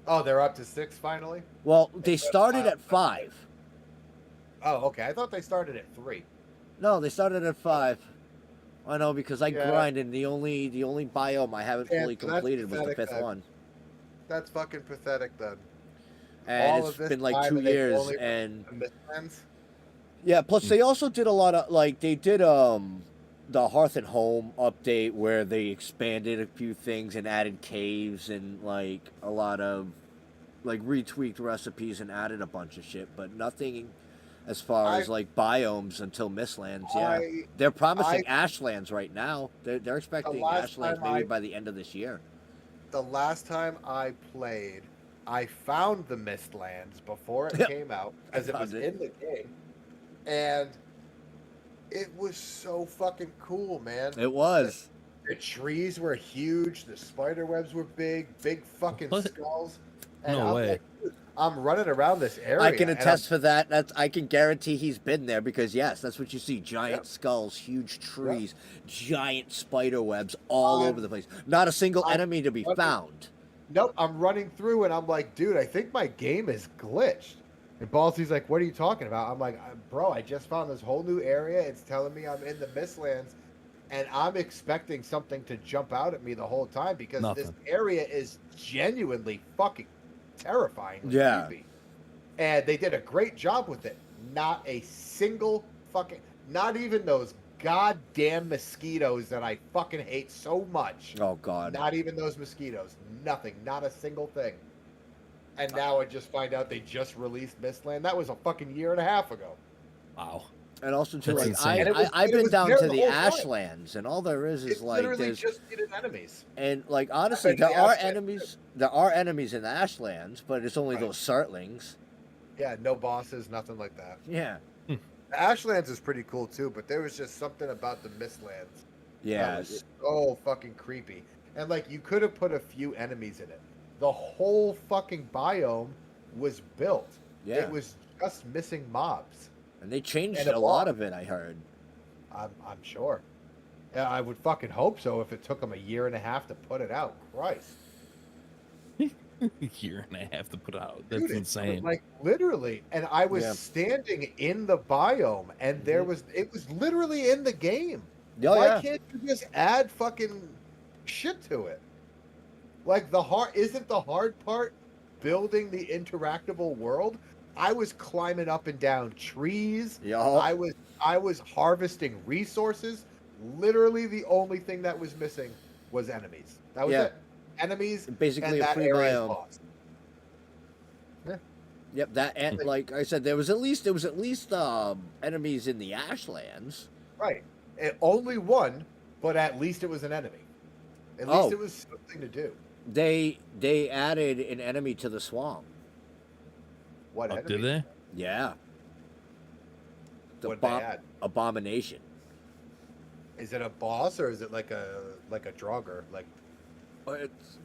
Oh, they're up to 6 finally.
Well, they started at 5.
Oh, okay. I thought they started at 3.
No, they started at 5. I know because I
Yeah.
grinded. The only biome I haven't
Yeah,
fully
so that's
completed was the
pathetic
5th
then.
one,
That's fucking pathetic then.
and
All
it's
of this
been like
time
2
and they've
years.
only
And
The Mistlands?
yeah, plus they also did a lot of like they did the Hearth and Home update where they expanded a few things and added caves and like a lot of like retweaked recipes and added a bunch of shit, but nothing as far as like biomes until Mistlands. Yeah, they're promising Ashlands right now. They're expecting
last
Ashlands
time
maybe by the end of this year.
The last time I played, I found the Mistlands before it
Yep.
came out because it was
found it.
in the game, and it was so fucking cool, man.
It was.
The trees were huge, the spider webs were big fucking
What?
skulls. And
No
I'm
way.
like, dude, I'm running around this area.
I can
and
attest for that. I can guarantee he's been there because yes, that's what you see: giant
Yep.
skulls, huge trees, giant spider webs all
Um,
over the place. Not a single
I'm
enemy to be
running-
found.
Nope, I'm running through and I'm like, dude, I think my game is glitched. And Ballsy's like, what are you talking about? I'm like, bro, I just found this whole new area. It's telling me I'm in the Mistlands, and I'm expecting something to jump out at me the whole time because this
Nothing.
area is genuinely fucking terrifying.
Yeah.
Creepy. And they did a great job with it. Not a single fucking, not even those goddamn mosquitoes that I fucking hate so much.
Oh God.
Not even those mosquitoes. Nothing. Not a single thing. And now I just find out they just released Mistland. That was a fucking year and a half ago.
Wow.
And also too,
That's
like
insane.
And it was-
I've
it
been
was
down
there
to
the
the
whole time.
Ashlands, and all there is
It's
like
literally
there's
just needed enemies.
and like honestly,
been to
there
the
are
Ashlands,
enemies. There are enemies in the Ashlands, but it's only
Right.
those Surtlings.
Yeah, no bosses, nothing like that.
Yeah.
The Ashlands is pretty cool too, but there was just something about the Mistlands
Yeah.
that was so fucking creepy. And like you could have put a few enemies in it. The whole fucking biome was built.
Yeah.
It was just missing mobs.
And they changed
and a
a lot
boss.
of it. I heard.
I'm sure. Yeah, I would fucking hope so if it took them a year and a half to put it out. Christ.
Year and a half to put out. That's
Dude,
insane.
Like literally. And I was
Yeah.
standing in the biome and there was it was literally in the game.
Oh
Why
yeah.
can't you just add fucking shit to it? Like isn't the hard part building the interactable world? I was climbing up and down trees.
Yo.
I was harvesting resources. Literally the only thing that was missing was enemies. That was
Yeah.
it. Enemies
Basically
and
a
that
free
area's
biome.
boss.
Yep, that and like I said, there was at least enemies in the Ashlands.
Right. Only one, but at least it was an enemy. At
Oh.
least it was something to do.
They added an enemy to the swamp.
What
Oh,
enemy?
did they?
Yeah. The
What'd they add?
abomination.
Is it a boss or is it like a Draugr? Like
It's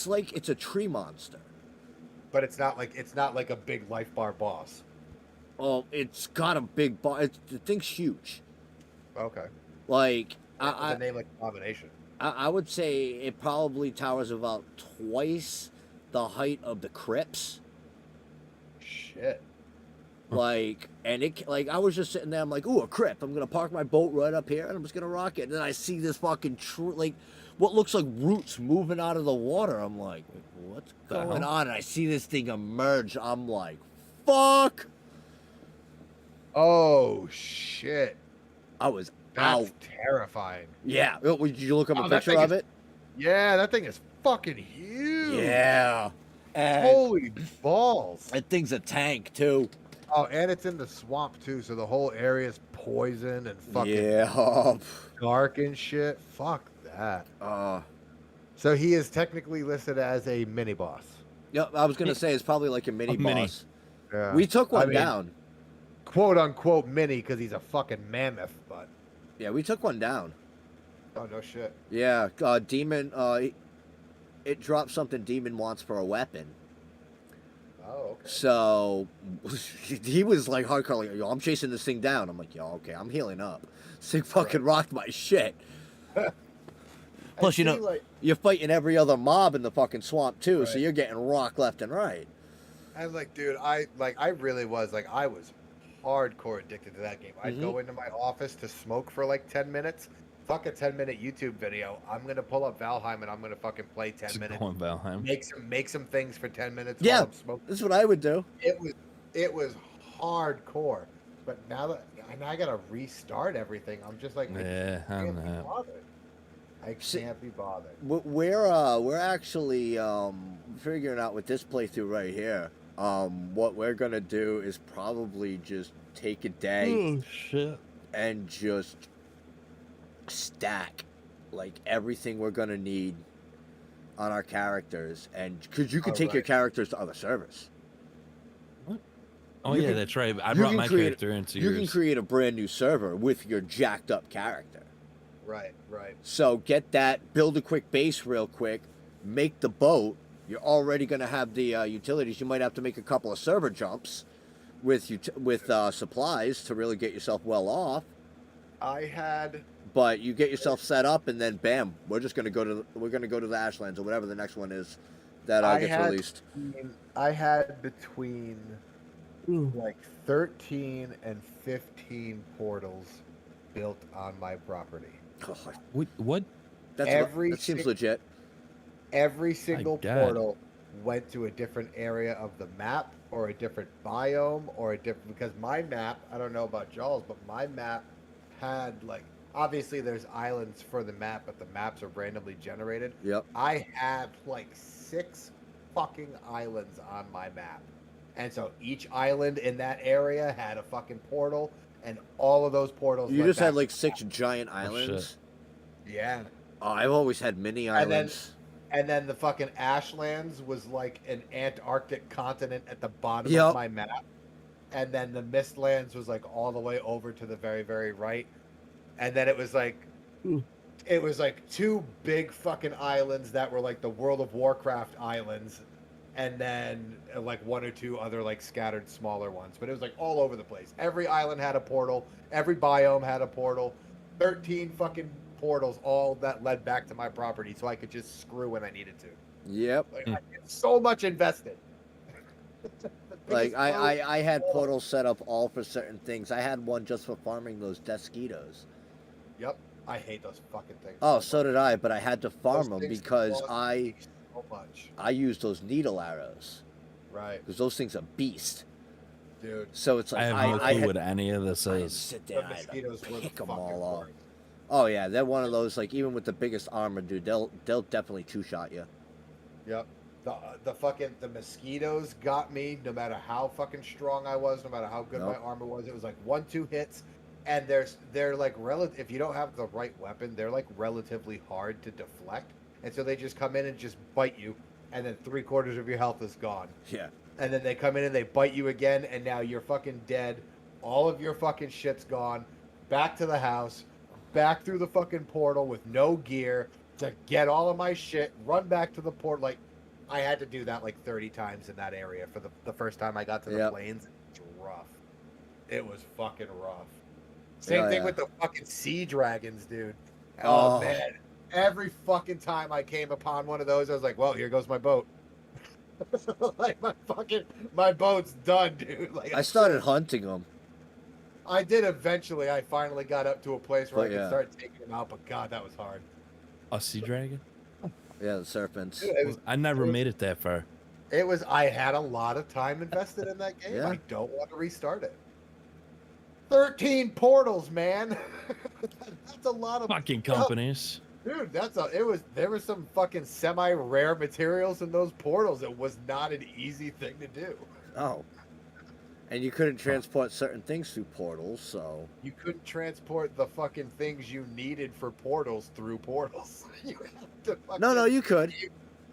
like it's a tree monster.
but it's not like a big life bar boss.
Oh, it's got a big the thing's huge.
Okay.
Like
The name like Abomination.
I would say it probably towers about twice the height of the crypts.
Shit.
Like, and it like I was just sitting there. I'm like, ooh, a crypt. I'm gonna park my boat right up here, and I'm just gonna rock it. And then I see this fucking like what looks like roots moving out of the water. I'm like, what's
The
going
hell?
on? And I see this thing emerge. I'm like, fuck.
Oh shit,
I was
that's
out.
terrifying.
Yeah. Did you look up a
Oh, that
picture
thing
of
is
it?
Yeah, that thing is fucking huge.
Yeah. And
Holy balls.
that thing's a tank too.
Oh, and it's in the swamp too, so the whole area is poison and fucking
Yeah.
dark and shit. Fuck that.
Uh,
So he is technically listed as a mini boss.
yeah, I was gonna say it's probably like a mini
mini.
boss.
Yeah.
We took one
I mean,
down.
quote unquote mini because he's a fucking mammoth, but
Yeah, we took one down.
oh no shit.
Yeah, demon. It dropped something demon wants for a weapon.
Oh, okay.
So he was like hardcore, like, yo, I'm chasing this thing down. I'm like, yo, okay, I'm healing up. This thing fucking rocked my shit. Plus, you know,
like,
you're fighting every other mob in the fucking swamp too, so
Right.
you're getting rocked left and right.
and like, dude, I really was like, I was hardcore addicted to that game. I'd
Mm-hmm.
go into my office to smoke for like 10 minutes. Fuck a 10-minute YouTube video. I'm gonna pull up Valheim and I'm gonna fucking play 10
Just
minutes.
going Valheim.
Make some things for 10 minutes.
Yeah.
While I'm smoking.
This is what I would do.
It was hardcore. But now I gotta restart everything. I'm just like,
Yeah, I
can't
don't
be
know.
bothered. I
See-
can't be bothered.
We're actually figuring out with this playthrough right here. What we're gonna do is probably just take a day
Oh shit.
and just stack like everything we're gonna need on our characters, and because you can take your
Alright.
characters to other servers.
Oh
You
yeah,
can-
that's right. I
you
brought
can
my
create-
character into
You
yours.
can create a brand new server with your jacked up character.
Right.
So get that, build a quick base real quick, make the boat. You're already gonna have the utilities. You might have to make a couple of server jumps with supplies to really get yourself well off.
I had
But you get yourself set up, and then bam, we're gonna go to the Ashlands or whatever the next one is that
I
gets
had-
released.
I had between like 13 and 15 portals built on my property.
What?
Every
That seems
sing-
legit.
Every single
God.
portal went to a different area of the map or a different biome or a different, because my map, I don't know about y'all's, but my map had like, obviously there's islands for the map, but the maps are randomly generated.
Yep.
I had like 6 fucking islands on my map. And so each island in that area had a fucking portal, and all of those portals
You
went
just had
back-
like 6 giant islands.
Yeah.
Oh, I've always had mini
And then-
islands.
And then the fucking Ashlands was like an Antarctic continent at the bottom
Yep.
of my map. And then the Mistlands was like all the way over to the very, very right. And then it was like it was like 2 big fucking islands that were like the World of Warcraft islands. And then like 1 or 2 other like scattered smaller ones. But it was like all over the place. Every island had a portal. Every biome had a portal. 13 fucking portals, all that led back to my property, so I could just screw when I needed to.
Yep.
Like, I had so much invested. The
Like
biggest portal-
I had portals set up all for certain things. I had one just for farming those Desquitos.
Yep, I hate those fucking things.
Oh, so did I, but I had to farm them
Those things
because
cost
I
me so much.
used those needle arrows
Right,
because those things are beast.
dude.
So it's like
I have no
I
clue
had
what any of this
I had to
is.
sit
The
there, I had to
mosquitoes were the
pick them
fucking
all off.
worst.
Oh yeah, they're one of those like even with the biggest armor, dude. They'll definitely 2-shot you.
Yep. The mosquitoes got me no matter how fucking strong I was, no matter how good my
Nope.
armor was. It was like 1-2 hits, and they're like if you don't have the right weapon, they're like relatively hard to deflect, and so they just come in and just bite you, and then 3/4 of your health is gone.
Yeah.
And then they come in and they bite you again, and now you're fucking dead. All of your fucking shit's gone. Back to the house, back through the fucking portal with no gear to get all of my shit, run back to the port. Like, I had to do that like 30 times in that area for the first time I got to the
Yep.
plains. It was rough. It was fucking rough. Same
Yeah,
thing
yeah.
with the fucking sea dragons, dude.
Oh.
Oh, man. Every fucking time I came upon one of those, I was like, well, here goes my boat. Like my boat's done, dude. Like
I started hunting them.
I did eventually. I finally got up to a place where
But
I could
yeah.
start taking them out, but God, that was hard.
A sea dragon?
Yeah, the serpents.
Dude,
I never
it was-
made it that far.
I had a lot of time invested in that game.
Yeah.
I don't want to restart it. 13 portals, man. That's a lot of
Fucking companies.
Dude, there was some fucking semi-rare materials in those portals. It was not an easy thing to do.
Oh. And you couldn't transport certain things through portals, so.
You couldn't transport the fucking things you needed for portals through portals. You had to
No, you could.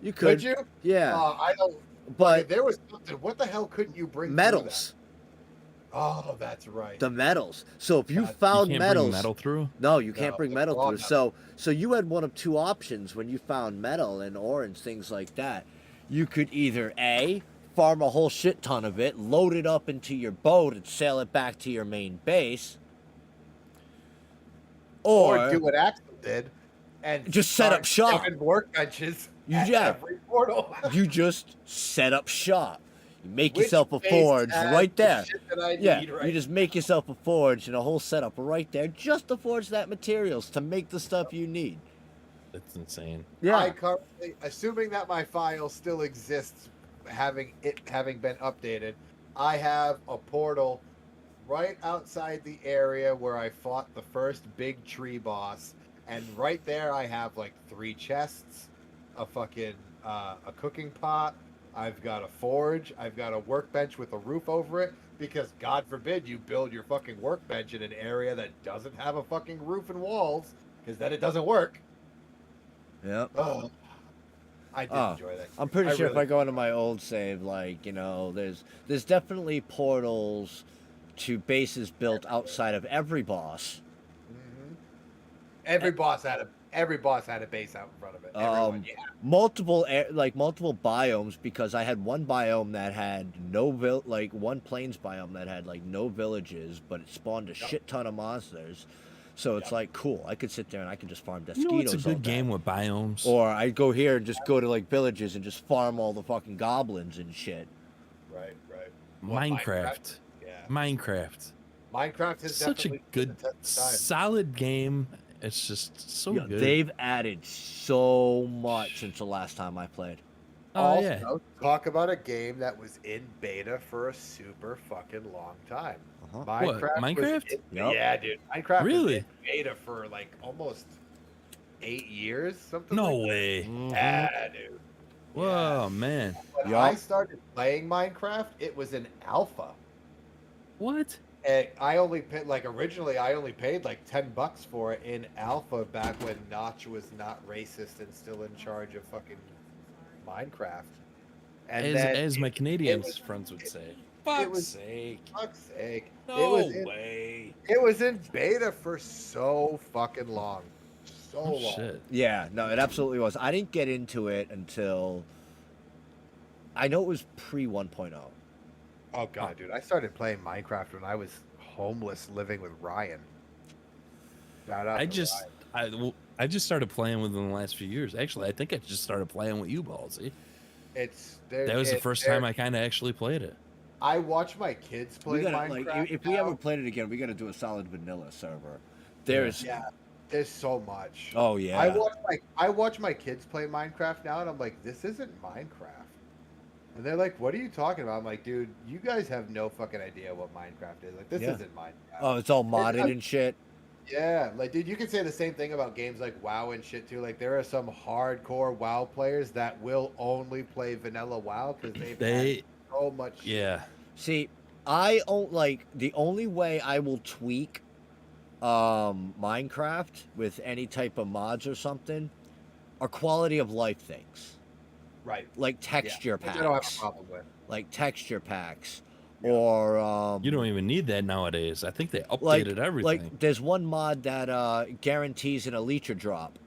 You could.
Could you?
Yeah.
I don't.
But
there was something. What the hell couldn't you bring? through
metals.
that? Oh, that's right.
The metals. So if you
God,
found
You can't
metals,
bring metal through.
no, you can't
No,
bring
it's
metal
raw
through. So you had one of two options when you found metal and ore and things like that. You could either A, farm a whole shit ton of it, load it up into your boat and sail it back to your main base,
Or do what Axel did and
just set up
start
shop.
having workbenches at
Yeah.
every portal.
You just set up shop. You make
Which
yourself a
base
forge
has
right
the
there.
shit that I
Yeah,
need right
you just make yourself a forge and a whole setup right there just to forge that materials to make the stuff you need.
That's insane.
I currently, assuming that my file still exists, having been updated, I have a portal right outside the area where I fought the first big tree boss, and right there I have like 3 chests, a fucking a cooking pot. I've got a forge. I've got a workbench with a roof over it. Because God forbid you build your fucking workbench in an area that doesn't have a fucking roof and walls, because then it doesn't work.
Yep.
Oh, I did
Oh,
enjoy that.
I'm pretty sure if
really
I go into my old save, like, you know, there's definitely portals to bases built outside of every boss.
Mhm. Every boss had a base out in front of it. Everyone, yeah.
Multiple biomes, because I had one biome that had one plains biome that had like no villages, but it spawned a shit ton of monsters. So it's like cool. I could sit there and I could just farm
You
Deskitos.
know, it's a
all
good
day.
game with biomes.
Or I go here and just go to like villages and just farm all the fucking goblins and shit.
Right.
Minecraft.
Yeah.
Minecraft.
Minecraft is
Such a
definitely
good,
the test of time.
solid game. It's just so
Yeah,
good.
they've added so much since the last time I played.
Oh
Also,
yeah.
talk about a game that was in beta for a super fucking long time.
Uh-huh.
What, Minecraft?
Yep.
Yeah, dude. Minecraft was
Really?
in beta for like almost 8 years, something
No
like
way.
Mhm.
that. Yeah, dude.
Whoa, man.
When
Yup.
I started playing Minecraft, it was in alpha.
What?
And I only paid originally I only paid like $10 for it in alpha back when Notch was not racist and still in charge of fucking Minecraft. And
As my Canadian
was-
friends would say.
it was-
sake.
fuck's sake.
No
it
way.
was in beta for so fucking long. So
Oh,
long.
shit.
Yeah, no, it absolutely was. I didn't get into it until I know it was pre 1.0.
Oh god, dude. I started playing Minecraft when I was homeless living with Ryan. Shout out
I
to
just
Ryan.
I just started playing within the last few years. Actually, I think I just started playing with you, Ballsy.
That
That was the first time I kind of actually played it.
I watch my kids play
We gotta
Minecraft.
if we
now.
ever played it again, we gotta do a solid vanilla server. There's
Yeah, there's so much.
oh yeah.
I watch my kids play Minecraft now, and I'm like, this isn't Minecraft. And they're like, what are you talking about? I'm like, dude, you guys have no fucking idea what Minecraft is. Like, this
Yeah.
isn't Minecraft.
Oh, it's all modded and shit.
Yeah, like, dude, you can say the same thing about games like WoW and shit too. Like, there are some hardcore WoW players that will only play vanilla WoW because
They
had so much.
yeah.
See, I don't like the only way I will tweak Minecraft with any type of mods or something are quality of life things.
Right.
Like texture
Which I don't have a
packs.
problem with.
Like texture packs.
Yeah.
Or
You don't even need that nowadays. I think they
like
updated everything.
like there's one mod that guarantees an Elytra drop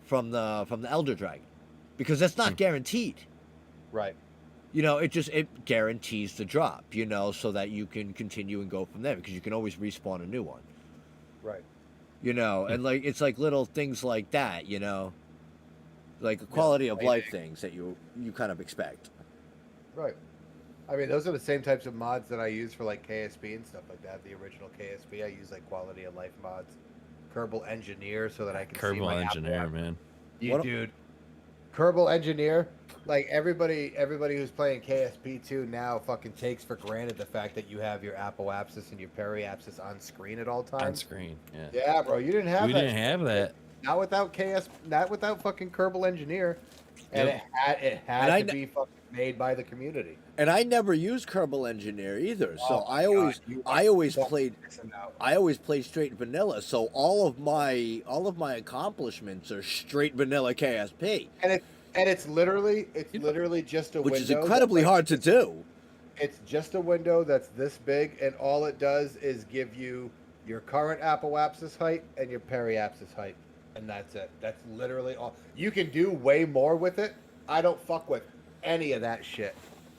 from the Elder Dragon. Because that's not guaranteed.
Right.
You know, it guarantees the drop, you know, so that you can continue and go from there because you can always respawn a new one.
Right.
You know, and like it's like little things like that, you know. Like quality of life things that you kind of expect.
Right. I mean, those are the same types of mods that I use for like KSP and stuff like that. The original KSP, I use like quality of life mods. Kerbal Engineer, so that I can see
Kerbal
my
Engineer,
apple.
man.
You
What-
dude. Kerbal Engineer, like everybody who's playing KSP2 now fucking takes for granted the fact that you have your apoapsis and your periapsis on screen at all
On
times.
screen. Yeah.
Yeah, bro, you didn't have
We
that.
didn't have that.
Not without not without fucking Kerbal Engineer, and
Yep.
it
And
had
I
to
kn-
be fucking made by the community.
And I never used Kerbal Engineer either. So
Oh
I
my
always
God, you
I always
fucking
played
missing out.
I always played straight vanilla. So all of my accomplishments are straight vanilla KSP,
And it's literally just a
which
window
is incredibly hard to do.
It's just a window that's this big, and all it does is give you your current apoapsis height and your periapsis height, and that's it. That's literally all. You can do way more with it. I don't fuck with any of that shit.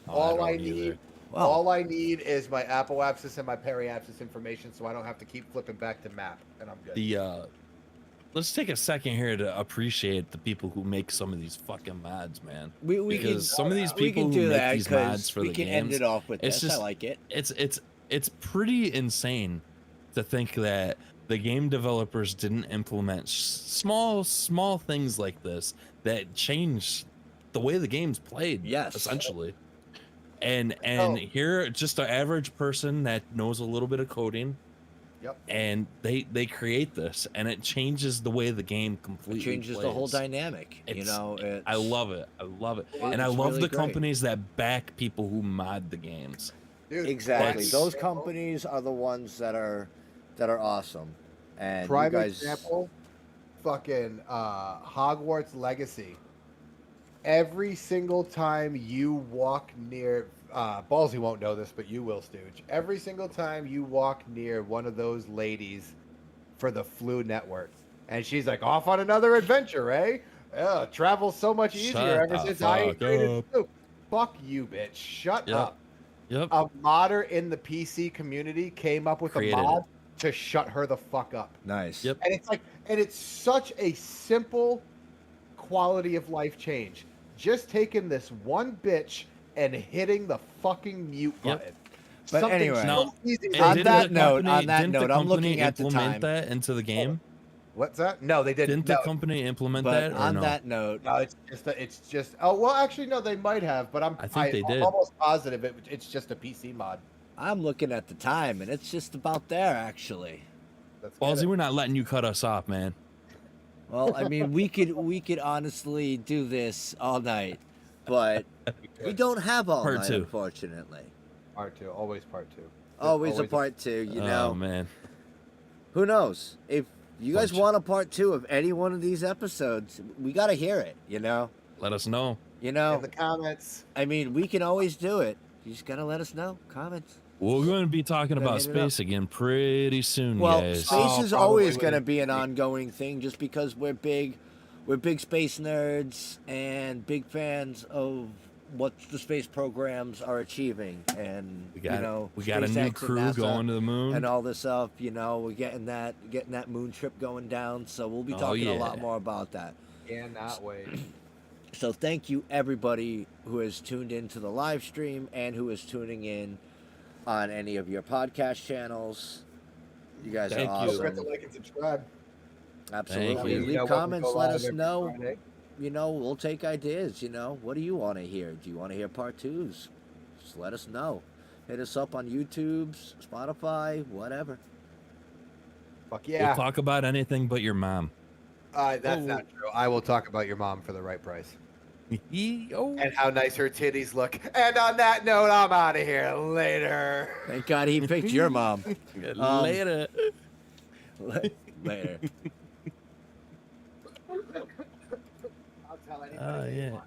Oh,
all
don't
I
either.
need,
Wow.
all I need is my apoapsis and my periapsis information, so I don't have to keep flipping back to map, and I'm good.
The let's take a second here to appreciate the people who make some of these fucking mods, man.
We can
Because some of these
we
people
can
who
do
make
that
these mods for
we
the
can end
games,
it off with
it's
this. I
just-
like it.
it's pretty insane to think that the game developers didn't implement small things like this that change the way the game's played.
Yes.
Essentially. And
Oh.
here, just an average person that knows a little bit of coding.
Yep.
And they create this, and it changes the way the game
It
completely
changes the whole
plays.
dynamic. You
It's-
know,
I love it. I love it.
Well,
And I
it's
love
really
the
great.
companies that back people who mod the games.
Dude,
Exactly.
That's-
Those companies are the ones that are awesome. And
prime
you guys,
example, fucking Hogwarts Legacy. Every single time you walk near, Ballsy won't know this, but you will, Stooge. Every single time you walk near one of those ladies for the Flu Network, and she's like, off on another adventure, eh? Travel's so much easier
Shut
ever
the
since I
fuck
created
up.
Flu. Fuck you, bitch. Shut
Yep.
up.
Yep.
A modder in the PC community came up with
Created
a mod to shut her the fuck up.
nice.
Yep.
And it's like, and it's such a simple quality of life change. Just taking this one bitch and hitting the fucking mute
Yep.
button.
But
Something
anyway,
so
Now,
easy.
and
on
didn't
that
the
note-
company-
on that
didn't the
note, I'm
company
looking at the
implement
time.
that into the game.
What's that? No, they didn't.
Didn't
no,
the company implement
But
that or
on
no?
that note,
no, it's just. Oh well, actually, no, they might have, but
I think they did.
I'm almost positive it's just a PC mod.
I'm looking at the time, and it's just about there, actually.
Let's get
Ballsy,
it.
we're not letting you cut us off, man.
Well, I mean, we could honestly do this all night, but we don't have all
Part
night,
two.
unfortunately.
Part two, always part two.
Always a part two, you
Oh
know.
man.
Who knows? If you guys
Bunch.
want a part two of any one of these episodes, we got to hear it, you know?
Let us know.
You
In
know,
the comments.
I mean, we can always do it. You just got to let us know. Comments.
We're going to be talking
Gotta
about
hit it up.
space again pretty soon,
Well,
guys.
space
Oh,
is
probably
always
with
going to
it.
be an ongoing thing just because we're big space nerds and big fans of what the space programs are achieving, and
we got
you know,
we got a
SpaceX
new
and
crew
NASA
going to the moon.
and all this stuff. You know, we're getting that moon trip going down, so we'll be
Oh,
talking a
yeah.
lot more about that.
Cannot wait.
So thank you everybody who has tuned into the live stream and who is tuning in on any of your podcast channels. You guys
Thank
are
you.
Don't forget
awesome.
to like and subscribe.
Absolutely.
Thank you.
Leave
know what, we
comments,
go
let
live
us
every
know.
Friday.
You know, we'll take ideas, you know. What do you want to hear? Do you want to hear part twos? Just let us know. Hit us up on YouTube, Spotify, whatever.
Fuck
We'll
yeah.
talk about anything but your mom.
That's
Oh.
not true. I will talk about your mom for the right price.
Oh.
And how nice her titties look. And on that note, I'm out of here. Later.
Thank God he picked your mom.
Later.
Later.
I'll tell anybody
Oh,
they
yeah.
want.